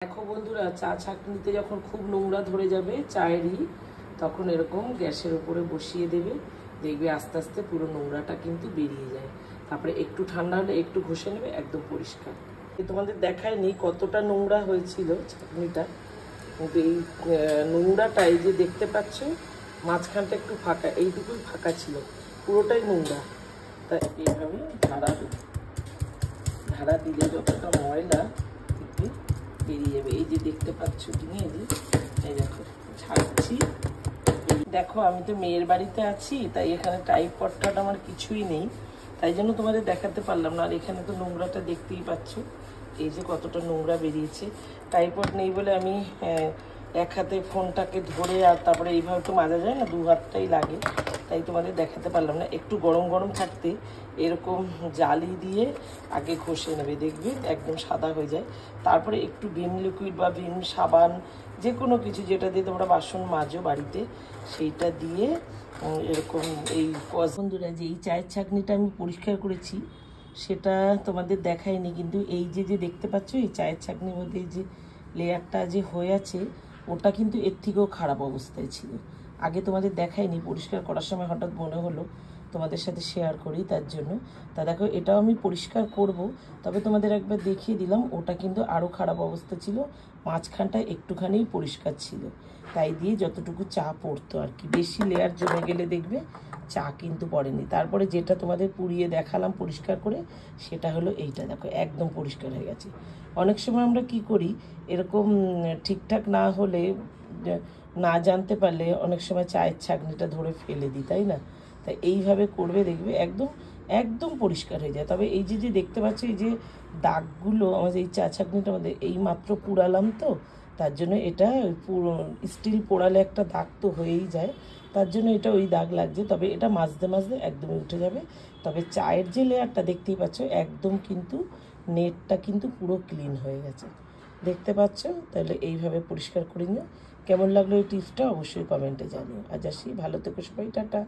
দেখো বন্ধুরা, চা ছাঁকনিতে যখন খুব নোংরা ধরে যাবে চায়েরই, তখন এরকম গ্যাসের উপরে বসিয়ে দেবে, দেখবে আস্তে আস্তে পুরো নোংরাটা কিন্তু বেরিয়ে যায়। তারপরে একটু ঠান্ডা হলে একটু ঘষে নেবে, একদম পরিষ্কার। তোমাদের দেখায়নি কতটা নোংরা হয়েছিল ছাঁকনিটা, কিন্তু এই নোংরাটা এই যে দেখতে পাচ্ছ মাঝখানটা একটু ফাঁকা, এইটুকুই ফাঁকা ছিল, পুরোটাই নোংরা। তা এইভাবে ঝাড়া দিলে যতটা ময়লা বেরিয়ে যাবে। এই যে দেখতে পাচ্ছ তুমি, এই দেখো ছাড়ছি। দেখো আমি তো মেয়ের বাড়িতে আছি, তাই এখানে টাইপডটা আমার কিছুই নেই, তাই জন্য তোমাদের দেখাতে পারলাম না। আর এখানে তো নোংরাটা দেখতেই পাচ্ছ, এই যে কতটা নোংরা বেরিয়েছে। টাইপড নেই বলে আমি এক হাতে ফোনটাকে ধরে, আর তারপরে এইভাবে তো মাজা যায় না, দু হাতটাই লাগে, তাই তোমাদের দেখাতে পারলাম না। একটু গরম গরম থাকতে এরকম জালি দিয়ে আগে ঘষে নেবে, দেখবে একদম সাদা হয়ে যায়। তারপরে একটু ভিম লিকুইড বা ভিম সাবান, যে কোনো কিছু যেটা দিয়ে তোমরা বাসন মাজো বাড়িতে, সেইটা দিয়ে এরকম এই বন্ধুরা যে এই চায়ের ছাঁকনিটা আমি পরিষ্কার করেছি সেটা তোমাদের দেখায়নি, কিন্তু এই যে দেখতে পাচ্ছ এই চায়ের ছাঁকনির মধ্যে যে লেয়ারটা যে হয়ে আছে, ওটা কিন্তু এর থেকেও খারাপ অবস্থায় ছিল। আগে তোমাদের দেখায়নি, পরিষ্কার করার সময় হঠাৎ মনে হলো তোমাদের সাথে শেয়ার করি, তার জন্য। তা দেখো এটাও আমি পরিষ্কার করব, তবে তোমাদের একবার দেখিয়ে দিলাম, ওটা কিন্তু আরও খারাপ অবস্থা ছিল, মাঝখানটা একটুখানি পরিষ্কার ছিল, তাই দিয়ে যতটুকু চা পড়তো আর কি। বেশি লেয়ার জমে গেলে দেখবে চা কিন্তু পড়েনি। তারপরে যেটা তোমাদের পুড়িয়ে দেখালাম পরিষ্কার করে, সেটা হলো এইটা, দেখো একদম পরিষ্কার হয়ে গেছে। অনেক সময় আমরা কি করি, এরকম ঠিকঠাক না হলে, না জানতে পারলে অনেক সময় চায়ের ছাঁকনিটা ধরে ফেলে দিই, তাই না? তাই এইভাবে করবে, দেখবে একদম একদম পরিষ্কার হয়ে যায়। তবে এই যে দেখতে পাচ্ছ এই যে দাগগুলো, আমাদের এই চা ছাঁকনিটার মধ্যে এই মাত্র পুড়ালাম তো, তার জন্য এটা পুরো স্টিল পোড়ালে একটা দাগ তো হয়েই যায়, তার জন্য এটা ওই দাগ লাগছে। তবে এটা মাজতে মাজতে একদমই উঠে যাবে। তবে চায়ের যে লেয়ারটা দেখতেই পাচ্ছ একদম কিন্তু নেটটা কিন্তু পুরো ক্লিন হয়ে গেছে, দেখতে পাচ্ছ? তাহলে এইভাবে পরিষ্কার করে নিও। কেমন লাগলো এই টিপসটা অবশ্যই কমেন্টে জানিও। আজ আসি, ভালো থেকো সবাই, টাটা।